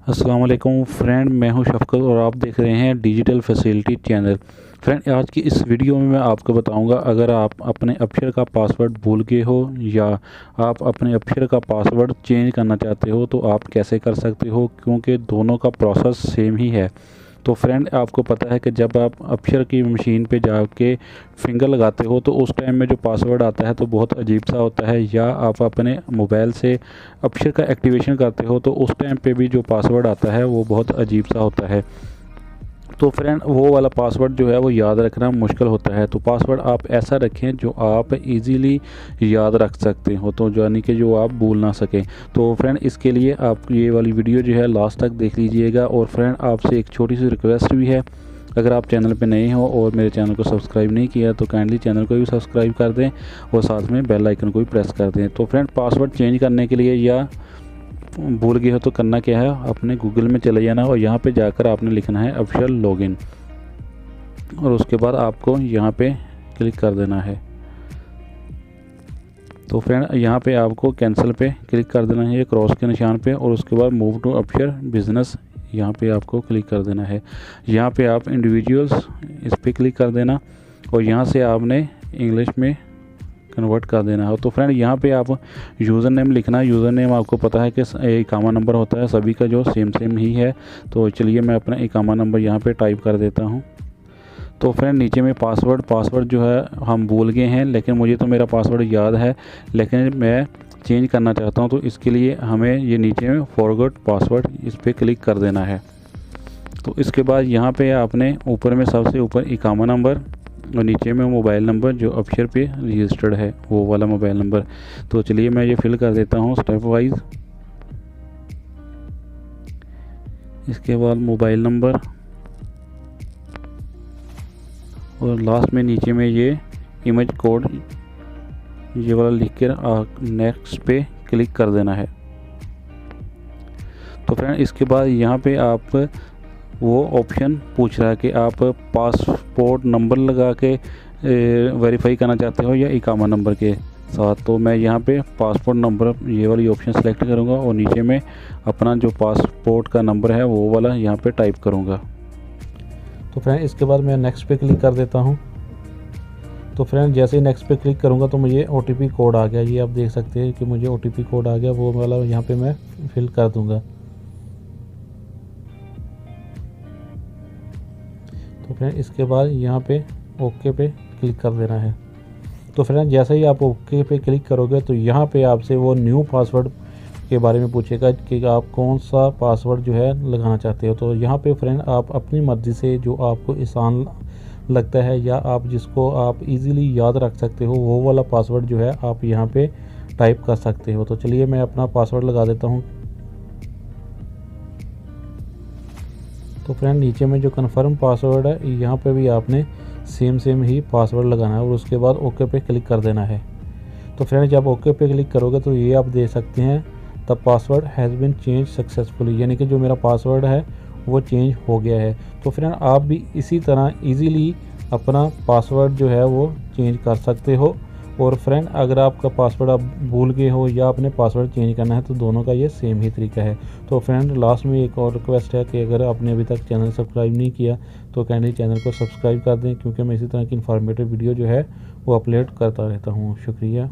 अस्सलाम वालेकुम फ्रेंड, मैं हूं शफ़क़त और आप देख रहे हैं डिजिटल फैसिलिटी चैनल। फ्रेंड, आज की इस वीडियो में मैं आपको बताऊंगा, अगर आप अपने अक्षर का पासवर्ड भूल गए हो या आप अपने अक्षर का पासवर्ड चेंज करना चाहते हो तो आप कैसे कर सकते हो, क्योंकि दोनों का प्रोसेस सेम ही है। तो फ्रेंड, आपको पता है कि जब आप अक्षर की मशीन पे जाके फिंगर लगाते हो तो उस टाइम में जो पासवर्ड आता है तो बहुत अजीब सा होता है, या आप अपने मोबाइल से अक्षर का एक्टिवेशन करते हो तो उस टाइम पे भी जो पासवर्ड आता है वो बहुत अजीब सा होता है। तो फ्रेंड, वो वाला पासवर्ड जो है वो याद रखना मुश्किल होता है। तो पासवर्ड आप ऐसा रखें जो आप इजीली याद रख सकते हो, तो यानी कि जो आप भूल ना सकें। तो फ्रेंड, इसके लिए आप ये वाली वीडियो जो है लास्ट तक देख लीजिएगा। और फ्रेंड, आपसे एक छोटी सी रिक्वेस्ट भी है, अगर आप चैनल पे नए हो और मेरे चैनल को सब्सक्राइब नहीं किया तो काइंडली चैनल को भी सब्सक्राइब कर दें और साथ में बेल आइकन को भी प्रेस कर दें। तो फ्रेंड, पासवर्ड चेंज करने के लिए या भूल गए हो तो करना क्या है, अपने गूगल में चले जाना और यहाँ पे जाकर आपने लिखना है ऑफिशियल लॉगिन, और उसके बाद आपको यहाँ पे क्लिक कर देना है। तो फ्रेंड, यहाँ पे आपको कैंसिल पे क्लिक कर देना है, क्रॉस के निशान पे, और उसके बाद मूव टू ऑफिशियल बिजनेस यहाँ पे आपको क्लिक कर देना है। यहाँ पे आप इंडिविजुअल्स इस पर क्लिक कर देना और यहाँ से आपने इंग्लिश में कन्वर्ट कर देना हो। तो फ्रेंड, यहाँ पे आप यूज़र नेम लिखना है। यूज़र नेम आपको पता है कि इकामा नंबर होता है, सभी का जो सेम ही है। तो चलिए मैं अपना इकामा नंबर यहाँ पे टाइप कर देता हूँ। तो फ्रेंड, नीचे में पासवर्ड जो है हम भूल गए हैं, लेकिन मुझे तो मेरा पासवर्ड याद है, लेकिन मैं चेंज करना चाहता हूँ। तो इसके लिए हमें ये नीचे में फॉरगॉट पासवर्ड इस पर क्लिक कर देना है। तो इसके बाद यहाँ पे आपने ऊपर में सबसे ऊपर इकामा नंबर और नीचे में मोबाइल नंबर जो अक्षर पे रजिस्टर्ड है वो वाला मोबाइल नंबर। तो चलिए मैं ये फिल कर देता हूँ स्टेप वाइज। इसके बाद मोबाइल नंबर और लास्ट में नीचे में ये इमेज कोड ये वाला लिख कर नेक्स्ट पे क्लिक कर देना है। तो फ्रेंड, इसके बाद यहाँ पे आप वो ऑप्शन पूछ रहा है कि आप पासपोर्ट नंबर लगा के वेरीफाई करना चाहते हो या इकामा नंबर के साथ। तो मैं यहाँ पे पासपोर्ट नंबर ये वाली ऑप्शन सेलेक्ट करूँगा और नीचे में अपना जो पासपोर्ट का नंबर है वो वाला यहाँ पे टाइप करूँगा। तो फ्रेंड, इसके बाद मैं नेक्स्ट पे क्लिक कर देता हूँ। तो फ्रेंड, जैसे ही नेक्स्ट पे क्लिक करूँगा तो मुझे OTP कोड आ गया। ये आप देख सकते हैं कि मुझे OTP कोड आ गया, वो वाला यहाँ पे मैं फिल कर दूँगा। तो फ्रेंड, इसके बाद यहाँ पे ओके पे क्लिक कर देना है। तो फ्रेंड, जैसे ही आप ओके पे क्लिक करोगे तो यहाँ पे आपसे वो न्यू पासवर्ड के बारे में पूछेगा कि आप कौन सा पासवर्ड जो है लगाना चाहते हो। तो यहाँ पे फ्रेंड, आप अपनी मर्ज़ी से जो आपको आसान लगता है या आप जिसको आप इजीली याद रख सकते हो वो वाला पासवर्ड जो है आप यहाँ पे टाइप कर सकते हो। तो चलिए मैं अपना पासवर्ड लगा देता हूँ। तो फ्रेंड, नीचे में जो कन्फर्म पासवर्ड है यहाँ पे भी आपने सेम ही पासवर्ड लगाना है और उसके बाद ओके पे क्लिक कर देना है। तो फ्रेंड, जब ओके पे क्लिक करोगे तो ये आप देख सकते हैं the password has been change successfully, यानी कि जो मेरा पासवर्ड है वो चेंज हो गया है। तो फ्रेंड, आप भी इसी तरह इजीली अपना पासवर्ड जो है वो चेंज कर सकते हो। और फ्रेंड, अगर आपका पासवर्ड आप भूल गए हो या आपने पासवर्ड चेंज करना है तो दोनों का ये सेम ही तरीका है। तो फ्रेंड, लास्ट में एक और रिक्वेस्ट है कि अगर आपने अभी तक चैनल सब्सक्राइब नहीं किया तो काइंडली चैनल को सब्सक्राइब कर दें, क्योंकि मैं इसी तरह की इन्फॉर्मेटिव वीडियो जो है वो अपलोड करता रहता हूँ। शुक्रिया।